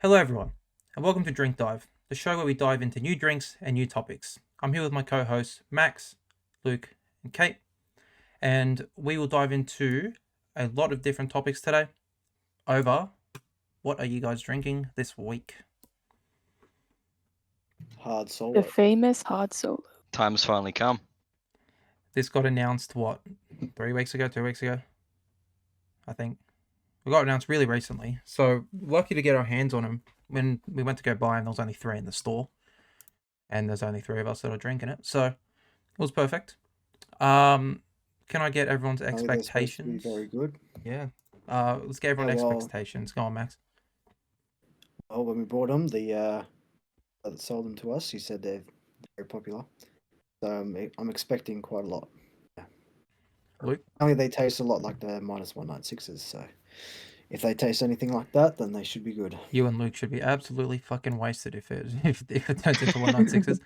Hello, everyone, and welcome to Drink Dive, the show where we dive into new drinks and new topics. I'm here with my co hosts, Max, Luke, and Kate, and we will dive into a lot of different topics today over what are you guys drinking this week? Hard The solo. famous hard solo. Time's finally come. This got announced, 3 weeks ago, 2 weeks ago? I think. We got announced really recently, so lucky to get our hands on them. When we went to go buy them, there was only 3 in the store, and there's only 3 of us that are drinking it, so it was perfect. Can I get everyone's Apparently they're supposed to be expectations? very good. Yeah. Let's get everyone's Yeah, well- expectations. Go on, Max. Well, when we bought them, the that sold them to us, he said they're very popular. So I'm expecting quite a lot. Luke? Apparently they taste a lot like the -196s. So if they taste anything like that, then they should be good. You and Luke should be absolutely fucking wasted if it turns into 196s.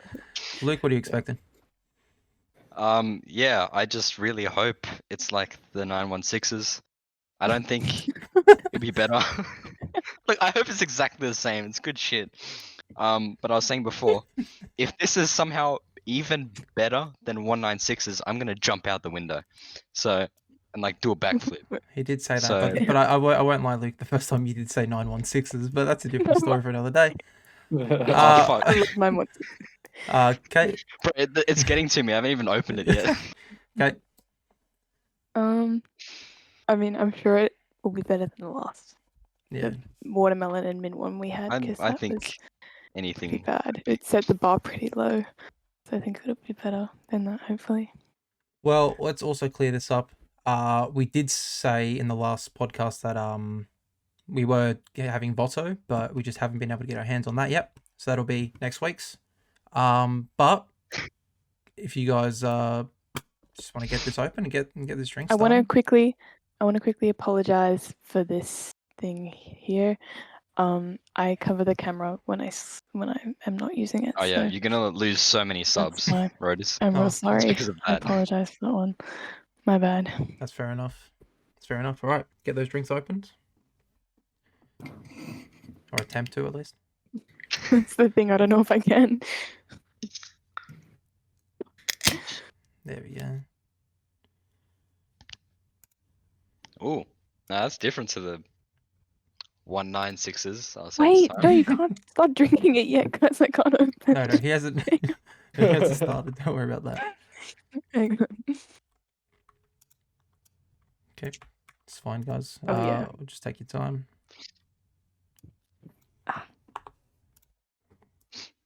Luke, what are you expecting? Yeah, I just really hope it's like the 916s. I don't think it'd be better. Look, I hope it's exactly the same. It's good shit. But I was saying before, if this is somehow even better than 196s, I'm gonna jump out the window. So, and like do a backflip. He did say that, So- but I won't lie, Luke. The first time you did say 916s, but that's a different story for another day. Oh, fuck. Mine was Kate? Bro, it's getting to me. I haven't even opened it yet. Kate? I mean, I'm sure it will be better than the last Yeah. watermelon and mint one we had. I 'cause that think was pretty anything. bad. It set the bar pretty low, so I think it'll be better than that. Hopefully. Well, let's also clear this up. We did say in the last podcast that we were having Botto, but we just haven't been able to get our hands on that yet. So that'll be next week's. But if you guys just want to get this open and get this drink I started. want to quickly apologize for this thing here. I cover the camera when I am not using it. Oh yeah, so you're gonna lose so many subs, fine. Rodis. I'm Oh, real it's sorry. because of I that. apologize for that one. My bad. That's fair enough. That's fair enough. All right, get those drinks opened, or attempt to at least. That's the thing. I don't know if I can. There we go. Oh, that's different to the 196s. I was Wait, no, you can't start drinking it yet, guys. I can't open No, it. he hasn't. He hasn't started. Don't worry about that. Hang on. Okay, it's fine, guys. Oh, yeah. Just take your time.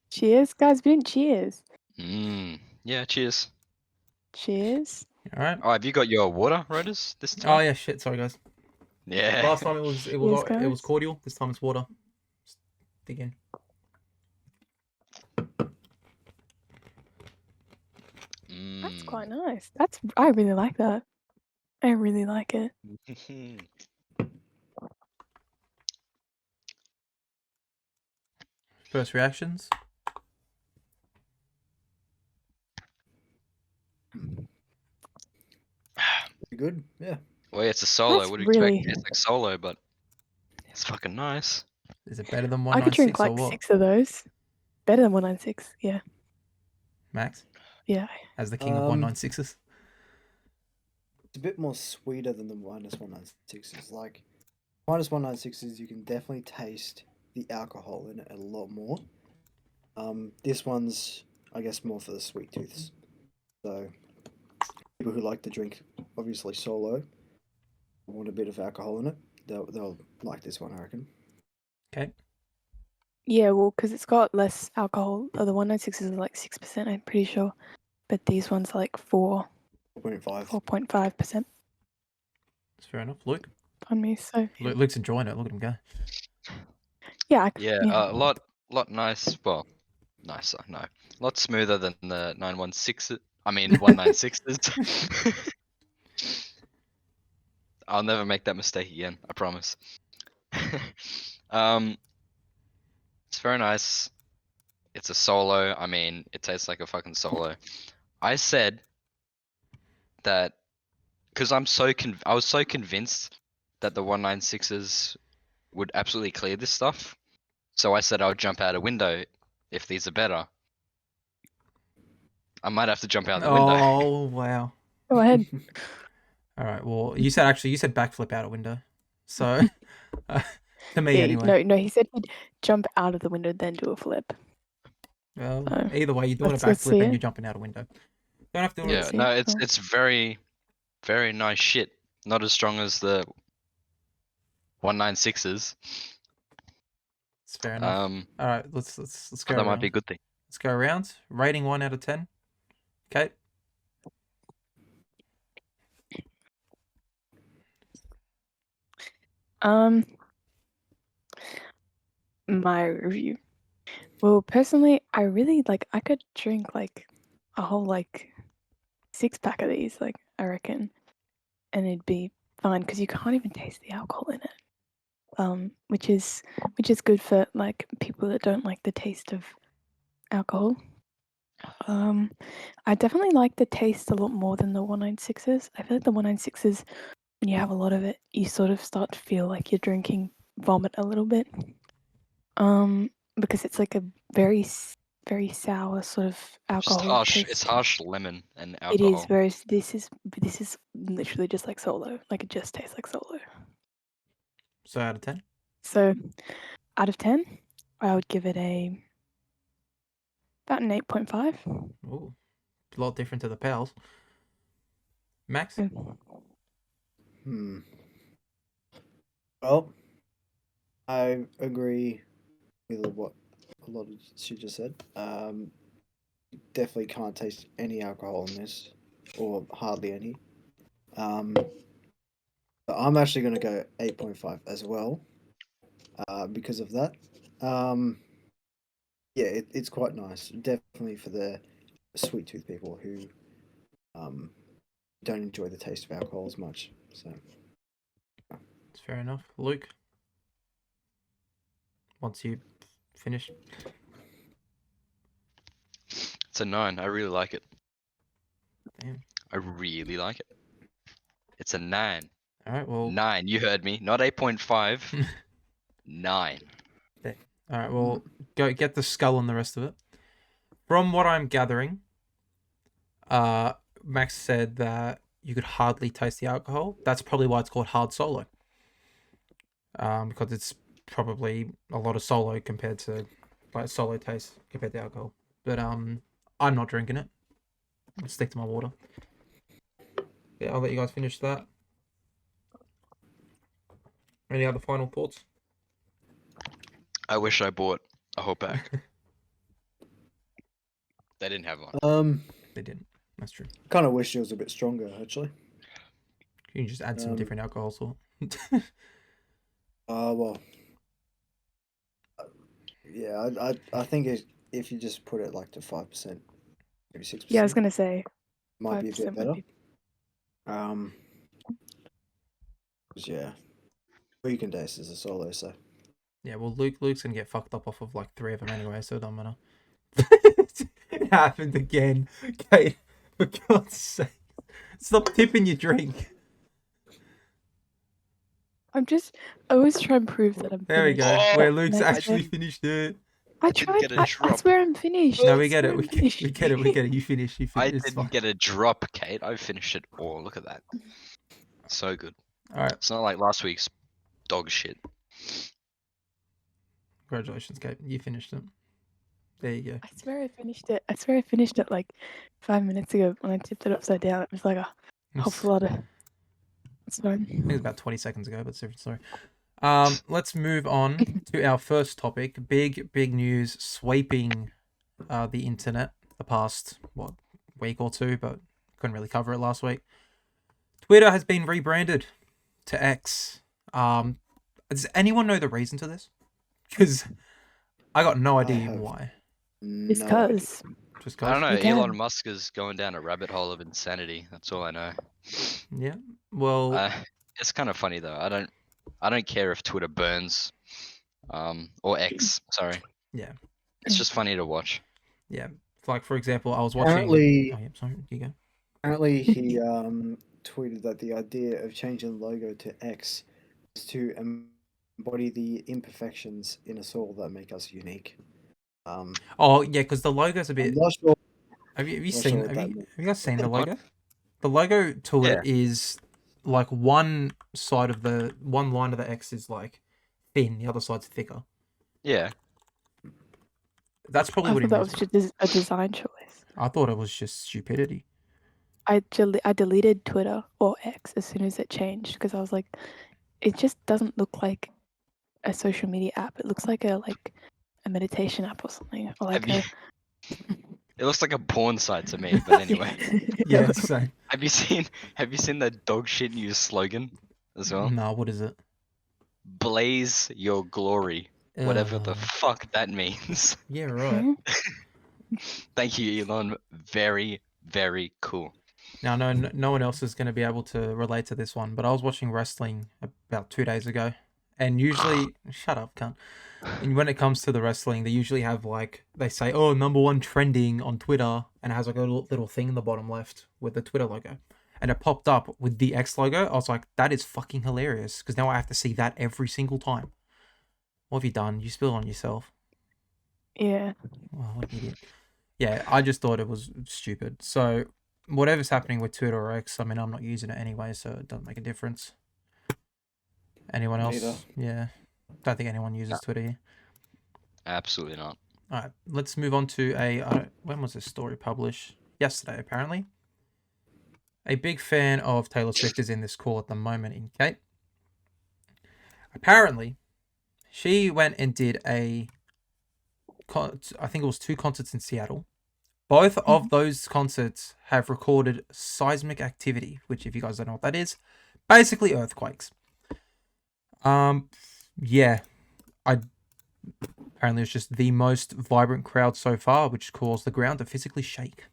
Cheers, guys. We didn't cheers. Yeah, cheers. Cheers. All right. Oh, have you got your water, Rodis, this time? Oh yeah, shit. Sorry, guys. Yeah. Last time it was Yes, it was guys. cordial. This time it's water. Just dig in. That's quite nice. I really like that. I really like it. First reactions. Good. Yeah. Well, yeah, it's a solo. That's What do you expect? really- It's like solo, but it's fucking nice. Is it better than I could drink 196 or like what? 6 of those. Better than 196. Yeah. Max, Yeah. as the king of 196s. It's a bit more sweeter than the -196s. Like -196s, you can definitely taste the alcohol in it a lot more. This one's, I guess, more for the sweet tooths. So people who like to drink, obviously solo, want a bit of alcohol in it. They'll like this one, I reckon. Okay. Yeah, well, because it's got less alcohol. The 196s are like 6%, I'm pretty sure. But these ones are like 4.5. 4.5% That's fair enough. Luke. on me. So Luke's enjoying it. Look at him go. yeah, Yeah, a lot nice. Well, nicer. No, a lot smoother than the 916. I mean 196s. I'll never make that mistake again. I promise. It's very nice. It's a solo. I mean, it tastes like a fucking solo. I said that because I was so convinced that the 196s would absolutely clear this stuff. So I said I would jump out a window if these are better. I might have to jump out the window. Oh wow. Go ahead. All right. Well, you said backflip out a window. So to me Yeah, anyway. no, he said he'd jump out of the window, then do a flip. Well, So, either way, you're doing a let's see backflip and it. you're jumping out a window. Don't have to do it. Yeah, see. no, Oh. it's very, very nice shit. Not as strong as the 196s. It's fair enough. All right, let's go. But that might be a Around. good thing. Let's go around. Rating 1 out of 10. Kate. My review. Well, personally, I really I could drink like a whole 6-pack of these, I reckon, and it'd be fine because you can't even taste the alcohol in it. Which is good for people that don't like the taste of alcohol. I definitely like the taste a lot more than the 196s. I feel like the 196s, when you have a lot of it, you sort of start to feel like you're drinking vomit a little bit. Because it's like a very sour sort of Just alcohol harsh. taste. It's harsh lemon and It alcohol. is very. This is literally just like Solo. Like it just tastes like Solo. So out of 10. So, out of 10, I would give it about an 8.5. Ooh, a lot different to the pals. Max. Well, I agree with what a lot of she just said. Definitely can't taste any alcohol in this, or hardly any. But I'm actually going to go 8.5 as well, because of that. Yeah, it's quite nice. Definitely for the sweet tooth people who don't enjoy the taste of alcohol as much. So It's fair enough. Luke. Once you finish. It's a 9. I really like it. Damn. I really like it. It's a 9. All right. Well. 9. You heard me. Not 8.5. 9. All right. Well, go get the skull and the rest of it. From what I'm gathering, Max said that you could hardly taste the alcohol. That's probably why it's called hard solo. Because it's probably a lot of solo compared to solo taste compared to alcohol. But I'm not drinking it. I'll stick to my water. Yeah, I'll let you guys finish that. Any other final thoughts? I wish I bought a whole pack. They didn't have one. They didn't. That's true. Kind of wish it was a bit stronger, actually. You can just add some different alcohol sort. Well, yeah, I think if you just put it to 5%, maybe 6%. Yeah, I was gonna say might be a bit 5% better. would be. 'Cause, yeah, weekend days is a solo, so. Yeah, well, Luke's gonna get fucked up off of 3 of them anyway, so it don't matter. It happened again. Kate, for God's sake, stop tipping your drink. I always try and prove that I'm There we finished. go. Oh, Where Luke's next actually step. finished it. I didn't tried. get a I drop. swear I'm finished. No, I we get swear it. I'm We get finished. it. We get it. You finished. I It's didn't fine. get a drop, Kate. I finished it all. Look at that. So good. All right. It's not like last week's dog shit. Congratulations, Kate. You finished it. There you go. I swear I finished it. I swear I finished it 5 minutes ago when I tipped it upside down. It was like a whole flutter. It's fine. I think it was about 20 seconds ago, but it's a different story. Let's move on to our first topic. Big news sweeping the internet the past week or two, but couldn't really cover it last week. Twitter has been rebranded to X. Does anyone know the reason to this? Because I got no idea even why. Just cause. Just I don't know. Again. Elon Musk is going down a rabbit hole of insanity. That's all I know. Yeah. Well, It's kind of funny though. I don't care if Twitter burns, or X. Sorry. Yeah. It's just funny to watch. Yeah. For example, I was watching. Apparently, Oh, yeah, sorry. You go. apparently he tweeted that the idea of changing the logo to X is to embody the imperfections in us all that make us unique. Oh yeah, because the logo's a I'm bit. not sure. Have you not seen? sure what Have that you means. guys seen the What? logo? The logo to Yeah. it is like one side of one line of the X is like thin, the other side's thicker. Yeah. That's probably I what he thought that was means. just a design choice. I thought it was just stupidity. I deleted Twitter or X as soon as it changed because I was like, it just doesn't look like a social media app. It looks like a meditation app or something, or like Have you? It looks like a porn site to me. But anyway, Yeah, same. have you seen the dog shit news slogan as well? No, what is it? Blaze your glory, whatever the Ugh. fuck that means. Yeah, right. Hmm? Thank you, Elon. Very, very cool. Now, no one else is going to be able to relate to this one, but I was watching wrestling about 2 days ago, and usually, shut up, cunt. And when it comes to the wrestling, they usually have like they say, "Oh, #1 trending on Twitter," and it has like a little thing in the bottom left with the Twitter logo, and it popped up with the X logo. I was like, "That is fucking hilarious," because now I have to see that every single time. What have you done? You spill on yourself. Yeah. Well, what an idiot. Yeah, I just thought it was stupid. So whatever's happening with Twitter or X, I mean, I'm not using it anyway, so it doesn't make a difference. Anyone else? Neither. Yeah. Don't think anyone uses Twitter here. Absolutely not. All right, let's move on to when was this story published? Yesterday, apparently. A big fan of Taylor Swift is in this call at the moment in Kate. Apparently, she went and did I think it was 2 concerts in Seattle. Both of those concerts have recorded seismic activity, which if you guys don't know what that is, basically earthquakes. Yeah, apparently it's just the most vibrant crowd so far, which caused the ground to physically shake.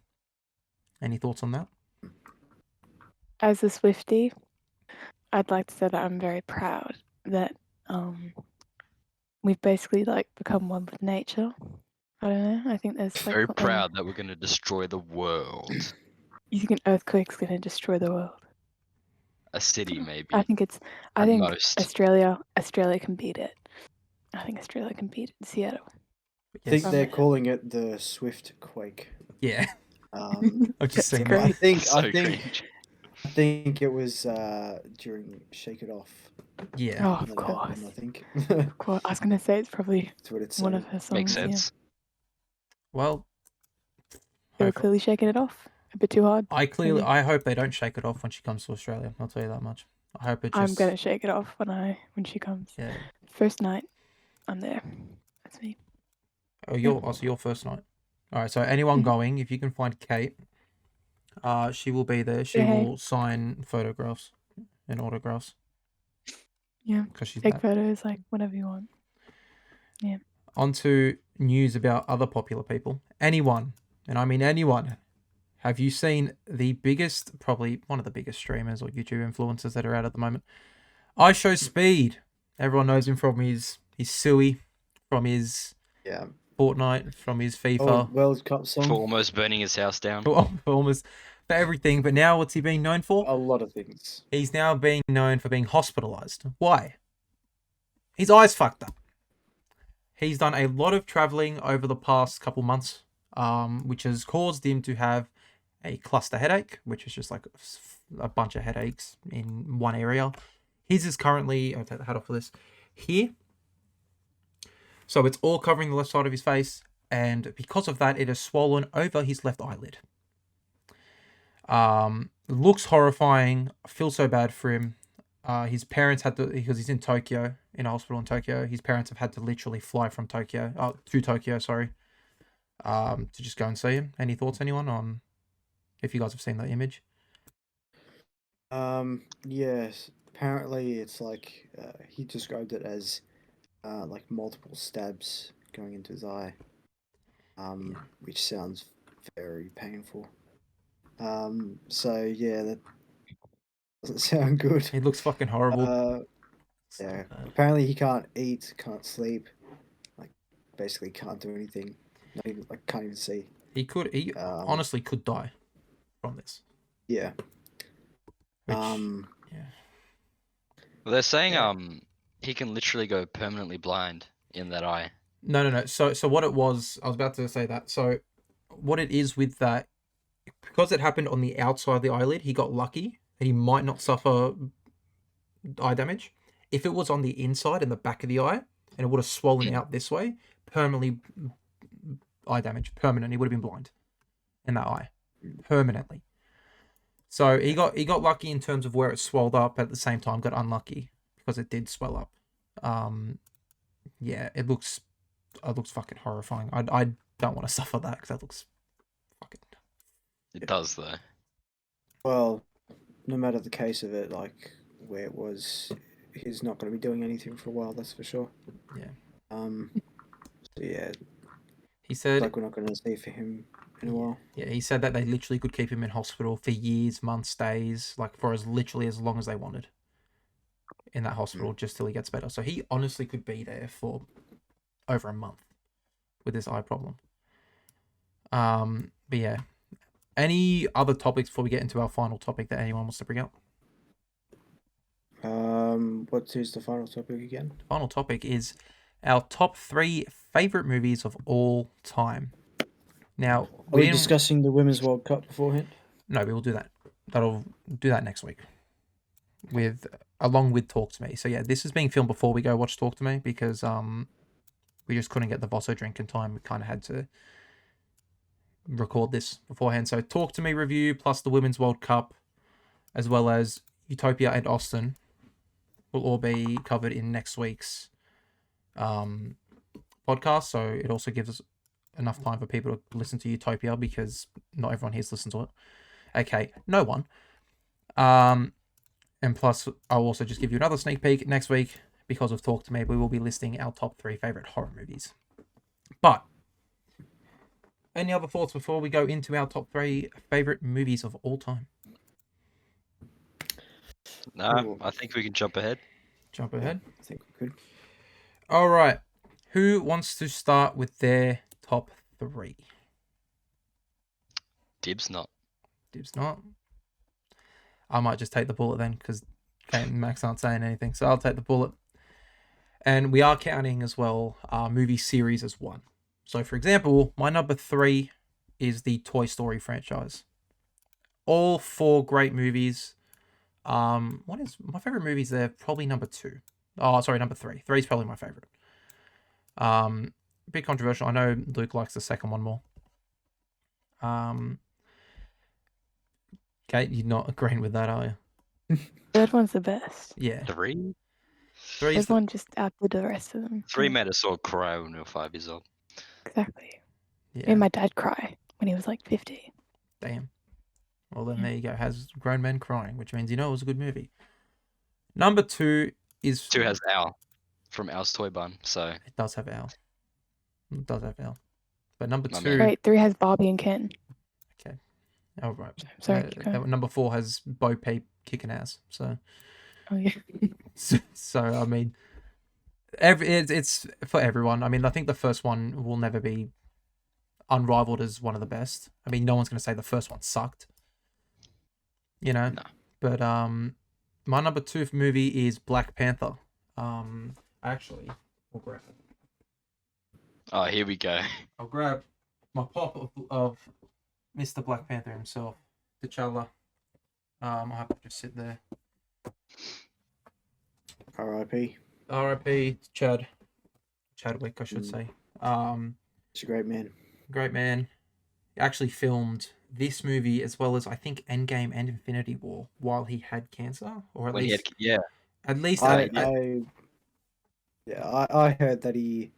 Any thoughts on that? As a Swiftie, I'd like to say that I'm very proud that we've basically like become one with nature. I don't know. I think there's like Very proud that we're gonna destroy the world. You think an earthquake's gonna destroy the world? A city, maybe. I think At most. Australia can beat it. I think Australia can beat Seattle. I think Yes. they're calling it the Swift Quake. Yeah, I've just seen great. that. So cringe. I think it was during Shake It Off. Yeah. Oh, of that course. happened, I think. Of course. I was gonna say it's probably That's what it's one of her songs. Makes Yeah. sense. Well, They were hopefully- clearly shaking it off a bit too hard. I hope they don't shake it off when she comes to Australia. I'll tell you that much. I hope it just. I'm gonna shake it off when she comes. Yeah. First night, I'm there. That's me. Oh, your first night. All right. So anyone going, if you can find Kate, she will be there. She Yeah, hey. will sign photographs and autographs. Yeah. Because she's Take that. photos, like whatever you want. On to news about other popular people. Anyone, and I mean anyone, have you seen the biggest, probably one of the biggest streamers or YouTube influencers that are out at the moment? IShowSpeed. Everyone knows him from his Suey, from his Yeah. Fortnite, from his Oh, FIFA, World Cup song. For almost burning his house down. for almost for everything. But now what's he being known for? A lot of things. He's now being known for being hospitalized. Why? His eyes fucked up. He's done a lot of traveling over the past couple months, which has caused him to have a cluster headache, which is just like a bunch of headaches in one area. His is currently, I'll take the hat off for this, here. So it's all covering the left side of his face, and because of that, it is swollen over his left eyelid. Looks horrifying. I feel so bad for him. His parents had to, because he's in Tokyo, in a hospital in Tokyo. His parents have had to literally fly from Tokyo, to Tokyo, sorry, to just go and see him. Any thoughts, anyone, on if you guys have seen that image? Yes. Apparently, it's like he described it as like multiple stabs going into his eye, which sounds very painful. So yeah, that doesn't sound good. It looks fucking horrible. Yeah. Apparently, he can't eat, can't sleep, like basically can't do anything. Not even like can't even see. He honestly could die from this. Yeah. Which, Um. yeah. Well, they're saying Yeah. He can literally go permanently blind in that eye. No. So what it was, I was about to say that. So what it is with that, because it happened on the outside of the eyelid, he got lucky and he might not suffer eye damage. If it was on the inside in the back of the eye and it would have swollen out this way, permanently eye damage, permanent. He would have been blind in that eye, permanently. So he got lucky in terms of where it swelled up, but at the same time got unlucky because it did swell up. Yeah, it looks fucking horrifying. I don't want to suffer that because that looks fucking. It does though. Well, no matter the case of it, like where it was, he's not going to be doing anything for a while. That's for sure. Yeah. So yeah, He said, like we're not going to see for him in a while. yeah, he said that they literally could keep him in hospital for years, months, days, like for literally as long as they wanted in that hospital, just till he gets better. So he honestly could be there for over a month with this eye problem. But yeah, any other topics before we get into our final topic that anyone wants to bring up? Who's the final topic again? Final topic is our top 3 favorite movies of all time. Now, Are we didn't- discussing the Women's World Cup beforehand? No, we will do that. That'll do that next week, along with Talk to Me. So yeah, this is being filmed before we go watch Talk to Me because we just couldn't get the Vosso drink in time. We kind of had to record this beforehand. So Talk to Me review plus the Women's World Cup, as well as Utopia and Austin, will all be covered in next week's podcast. So it also gives us enough time for people to listen to Utopia because not everyone here's listened to it. Okay, no one. And plus, I'll also just give you another sneak peek next week because of Talk to Me. We will be listing our top 3 favorite horror movies. But any other thoughts before we go into our top 3 favorite movies of all time? Nah, Cool. I think we can jump ahead. Jump ahead. I think we could. All right. Who wants to start with their top 3? Dibs not. Dibs not. I might just take the bullet then because Kate and Max aren't saying anything. So I'll take the bullet. And we are counting as well movie series as one. So for example, my number 3 is the Toy Story franchise. All 4 great movies. What is my favorite movies there? Probably number 2. Oh, sorry, number 3. 3 is probably my favorite. A bit controversial. I know Luke likes the second one more. Kate, you're not agreeing with that, are you? Third one's the best. Yeah. 3? 3 is Third one just outdid the rest of them. 3 made us all cry when we were 5 years old. Exactly. yeah. Made my dad cry when he was like 50. Damn. Well, then Yeah. there you go. Has grown men crying, which means you know it was a good movie. Number 2 is 2 has Al from Al's Toy Barn, so It does have Al. It does have Al. But number My 2. man. Wait, 3 has Barbie and Ken. Okay. All right. Sorry, keep going. Number 4 has Bo Peep kicking ass. So, Oh yeah. so I mean, it's for everyone. I mean, I think the first one will never be unrivaled as one of the best. I mean, no one's going to say the first one sucked. You know. No. But my number 2 movie is Black Panther. Actually, we'll grab it. oh, here we go. I'll grab my pop of Mr. Black Panther himself, T'Challa. I'll have to just sit there. R.I.P. R.I.P. Chadwick, I should say. He's a great man. Great man. He actually filmed this movie as well as I think Endgame and Infinity War while he had cancer, or at When he had, least yeah, at least I heard that he,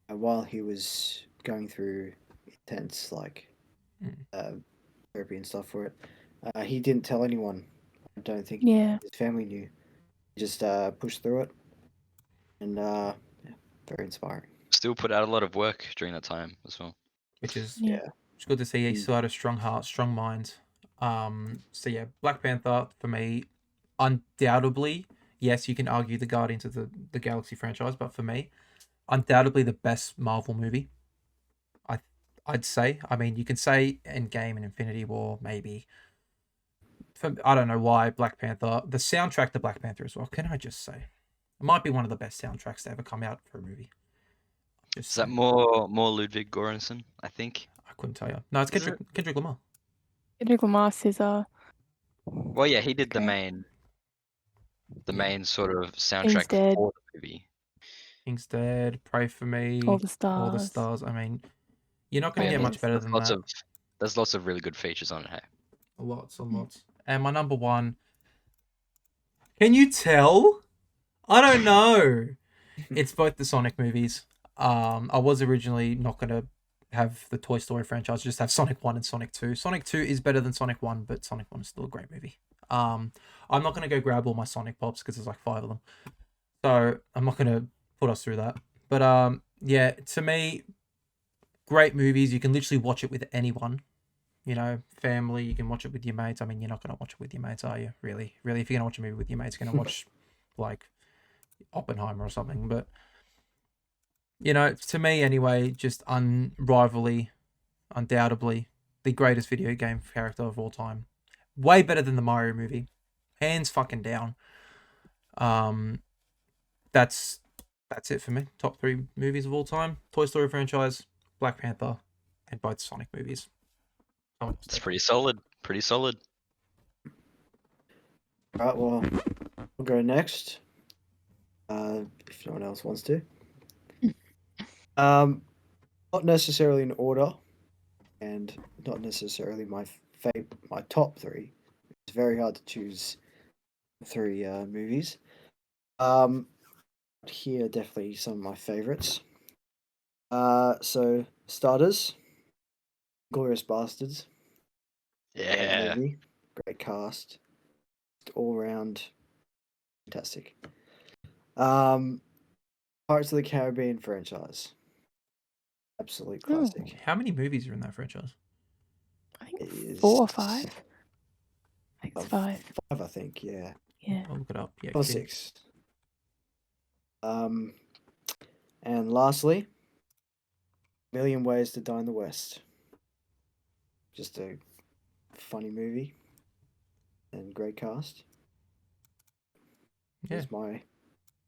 while he was going through intense therapy and stuff for it, he didn't tell anyone. I don't think Yeah. his family knew. He just pushed through it, and yeah, very inspiring. still put out a lot of work during that time as well. which is Yeah. It's good to see he still had a strong heart, strong mind. So yeah, Black Panther for me, undoubtedly, yes, you can argue the Guardians of the Galaxy franchise, but for me, undoubtedly the best Marvel movie. I'd say. I mean, you can say Endgame and Infinity War, maybe. I don't know why Black Panther. The soundtrack to Black Panther as well. Can I just say, It might be one of the best soundtracks to ever come out for a movie. Just Is that saying. more Ludwig Göransson? I think. I couldn't tell you. No, it's Is it? Kendrick Lamar. Kendrick Lamar, SZA. Well, yeah, he did the Okay. main sort of soundtrack Instead, for the movie. King's Dead, Pray for Me, All the All the Stars. Stars. I mean, you're not going to Yeah, get much Fabulous. better there's than lots that. of there's lots of really good features on it. Hey, Lots and lots. And my number one. Can you tell? I don't know. It's both the Sonic movies. I was originally not going to have the Toy Story franchise, just have Sonic 1 and Sonic 2. Sonic 2 is better than Sonic 1, but Sonic 1 is still a great movie. I'm not going to go grab all my Sonic Pops because there's like 5 of them. So I'm not going to put us through that. But yeah, to me, great movies. You can literally watch it with anyone. You know, family, you can watch it with your mates. I mean, you're not going to watch it with your mates, are you? Really? Really, if you're going to watch a movie with your mates, you're going to watch like Oppenheimer or something. But, you know, to me anyway, just undoubtedly, the greatest video game character of all time. Way better than the Mario movie. Hands fucking down. That's it for me. Top 3 movies of all time. Toy Story franchise, Black Panther, and both Sonic movies. it's pretty solid. Pretty solid. Right, well, we'll go next. If no one else wants to. Not necessarily in order, and not necessarily my my top 3. It's very hard to choose 3 movies. Here are definitely some of my favorites. So starters, Glorious Bastards. Great Yeah. movie, great cast, just all round fantastic. Pirates of the Caribbean franchise, absolute Oh. classic. How many movies are in that franchise? I think It is 4 or 5. I think it's 5. 5, I think. Yeah, Yeah. I'll look it up. Yeah, or continue. 6. And lastly, Million Ways to Die in the West. Just a funny movie and great cast. Yeah. That's my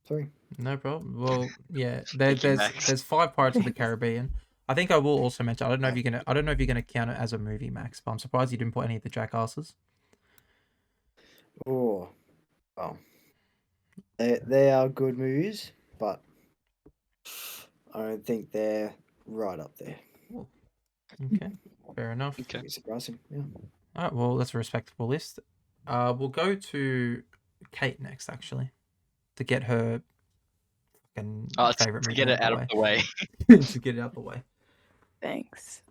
3. No problem. Well, yeah, Thank you, Max. there's 5 Pirates of the Caribbean. I think I will also mention. I don't know if you're gonna count it as a movie, Max. But I'm surprised you didn't put any of the Jackasses. Oh, well, they are good movies, but I don't think they're right up there. Okay, fair enough. Okay. It'd be surprising. Yeah. All right, well, that's a respectable list. We'll go to Kate next, actually, to get her fucking favorite To movie get it out of the way. to get it out the way. Thanks.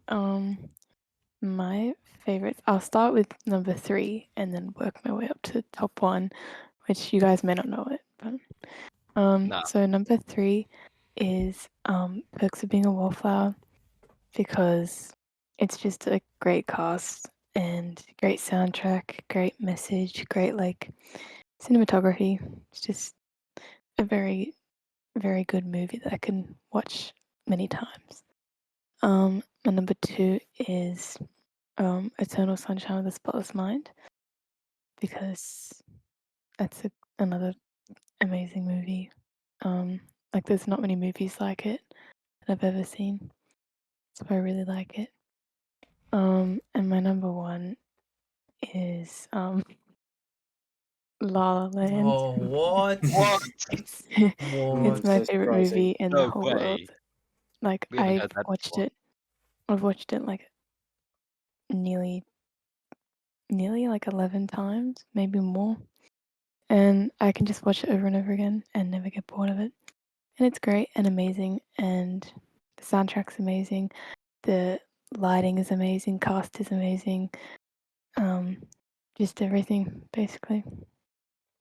My favorites. I'll start with number 3 and then work my way up to top 1, which you guys may not know it, but Nah. so number 3 is Perks of Being a Wallflower, because it's just a great cast and great soundtrack, great message, great like cinematography. It's just a very, very good movie that I can watch many times. And number 2 is Eternal Sunshine of the Spotless Mind, because that's another amazing movie. Like there's not many movies like it that I've ever seen, so I really like it. And my number 1 is La La Land. Oh, what? What? It's What? my So favorite surprising. movie in No the whole way. world. Like We haven't I've heard that watched before. it. I've watched it like nearly like 11 times, maybe more. And I can just watch it over and over again and never get bored of it. And it's great and amazing, and the soundtrack's amazing. The lighting is amazing, cast is amazing. Just everything basically.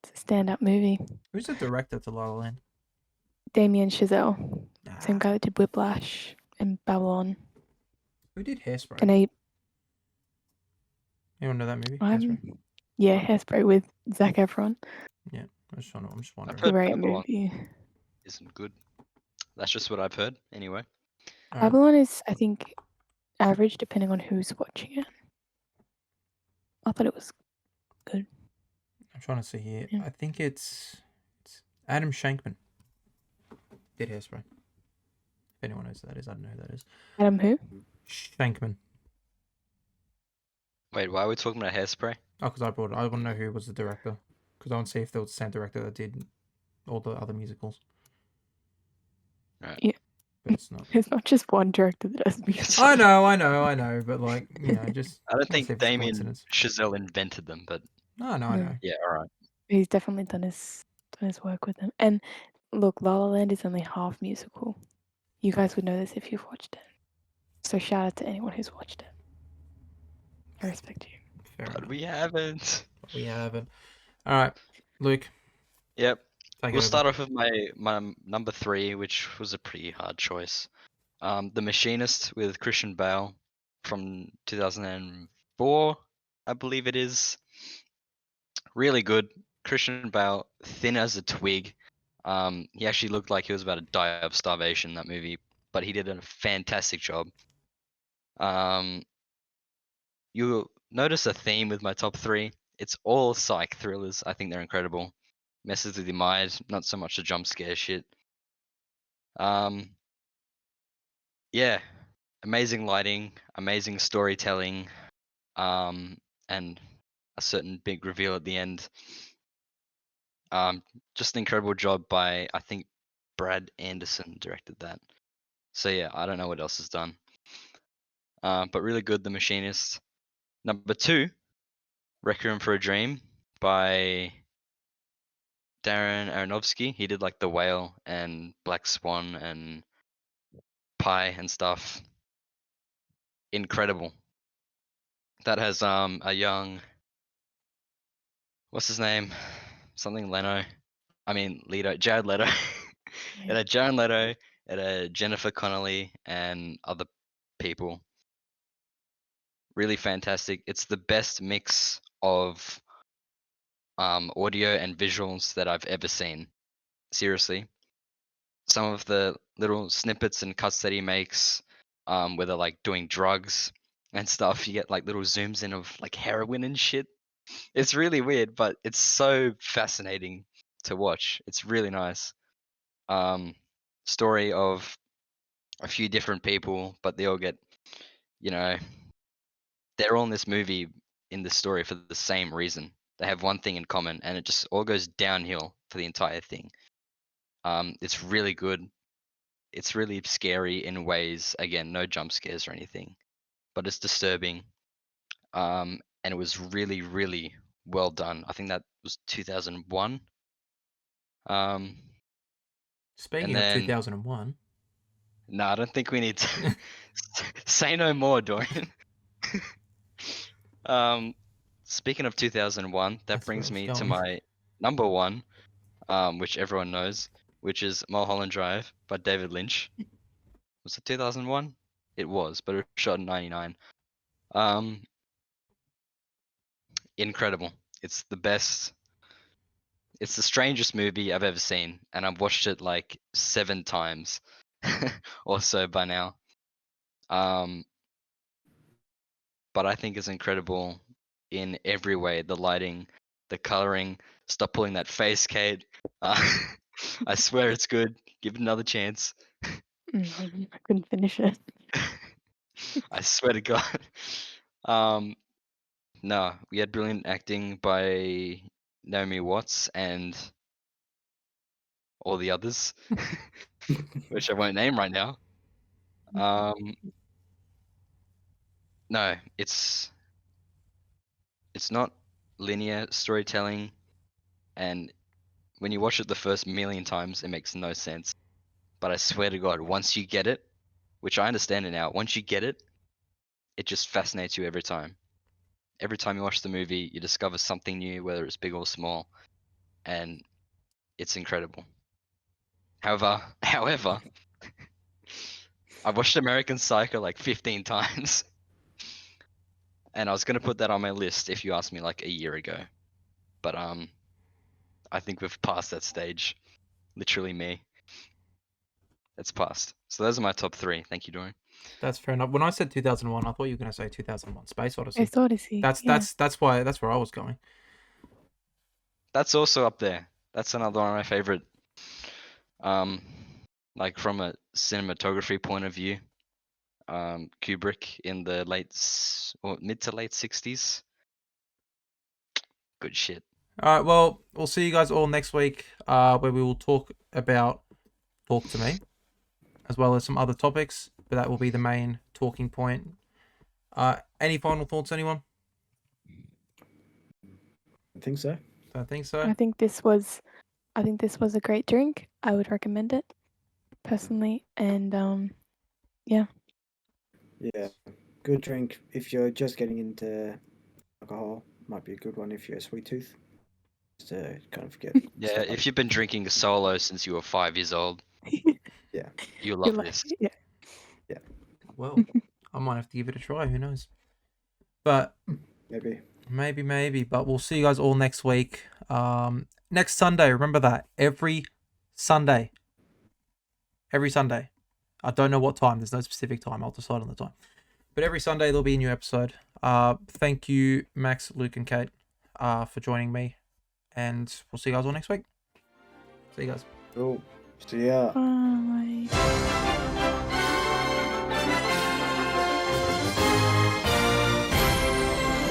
It's a standout movie. Who's the director to La La Land? Damien Chazelle, same Ah, guy that did Whiplash and Babylon. who did Hairspray? And Anyone know that movie? Hairspray? yeah, Hairspray with Zac Efron. I'm just wondering. I've heard Great Babylon movie. isn't good. That's just what I've heard. Anyway. All right. Babylon is, I think, average depending on who's watching it. I thought it was good. I'm trying to see here. Yeah. I think it's Adam Shankman did Hairspray. If anyone knows who that is, I don't know who that is. Adam who? Shankman. Wait, why are we talking about Hairspray? Oh, because I want to know who was the director. Because I want to see if there was the same director that did all the other musicals. Right. Yeah. But it's not. There's not just one director that does music. I know. But like, just. I don't wanna see think if it's a Damien coincidence. Chazelle invented them, but No, I No. know. yeah, alright. He's definitely done his work with them. And look, La La Land is only half musical. You guys would know this if you've watched it. So shout out to anyone who's watched it. I respect you. Fair But enough. we haven't. We haven't. All right, Luke. Yep. Take We'll it start off with my number 3, which was a pretty hard choice. The Machinist with Christian Bale from 2004, I believe it is. Really good. Christian Bale, thin as a twig. He actually looked like he was about to die of starvation in that movie, but he did a fantastic job. You'll notice a theme with my top 3. It's all psych thrillers. I think they're incredible. Messes with your mind, not so much the jump scare shit. Yeah, amazing lighting, amazing storytelling, and a certain big reveal at the end. Just an incredible job by, I think, Brad Anderson directed that. So yeah, I don't know what else is done. But really good, The Machinist. Number 2, Requiem for a Dream by Darren Aronofsky. He did like The Whale and Black Swan and Pi and stuff. Incredible. That has a young, what's his name? Something Leno. I mean Leto. Jared Leto. It had Jared Leto, it had Jennifer Connelly and other people. Really fantastic. It's the best mix of audio and visuals that I've ever seen. Seriously. Some of the little snippets and cuts that he makes, where they're like doing drugs and stuff, you get like little zooms in of like heroin and shit. It's really weird, but it's so fascinating to watch. It's really nice. Story of a few different people, but they all get, they're all in this movie, in this story for the same reason. They have one thing in common, and it just all goes downhill for the entire thing. It's really good. It's really scary in ways. Again, no jump scares or anything, but it's disturbing. And it was really, really well done. I think that was 2001. Speaking And of then- 2001, No, I don't think we need to say no more, Dorian. Speaking of 2001, that That's where brings I was me to going. my number 1, which everyone knows, which is Mulholland Drive by David Lynch. Was it 2001? It was, but it was shot in 99. Incredible. It's the best. It's the strangest movie I've ever seen, and I've watched it like 7 times or so by now. But I think it's incredible in every way. The lighting, the coloring. Stop pulling that face, Kate. I swear it's good. Give it another chance. I couldn't finish it. I swear to God. No, we had brilliant acting by Naomi Watts and all the others, which I won't name right now. No, it's not linear storytelling, and when you watch it the first million times, it makes no sense. But I swear to God, once you get it, which I understand it now, once you get it, it just fascinates you every time. Every time you watch the movie, you discover something new, whether it's big or small, and it's incredible. However, I've watched American Psycho like 15 times, and I was gonna put that on my list if you asked me like a year ago, but I think we've passed that stage. Literally me. It's passed. So those are my top 3. Thank you, Dorian. that's fair enough. When I said 2001, I thought you were going to say 2001 Space Odyssey. Space Odyssey. That's where I was going. That's also up there. That's another one of my favorite Like from a cinematography point of view, Kubrick in the mid to late 60s. Good shit. All right, well, we'll see you guys all next week, where we will talk about Talk to Me, as well as some other topics, but that will be the main talking point. Any final thoughts, anyone? I think so. Don't think so. I think this was a great drink. I would recommend it personally, and Yeah, good drink if you're just getting into alcohol. Might be a good one if you're a sweet tooth. Just to kind of get. Yeah, started. if you've been drinking a solo since you were 5 years old, Yeah. you'll you're love like, this. yeah. Well, I might have to give it a try. Who knows? But Maybe. maybe. But we'll see you guys all next week. Next Sunday. Remember that every Sunday. Every Sunday. I don't know what time. There's no specific time. I'll decide on the time. But every Sunday there'll be a new episode. Thank you, Max, Luke, and Kate, for joining me. And we'll see you guys all next week. See you guys. Cool. See ya. Bye.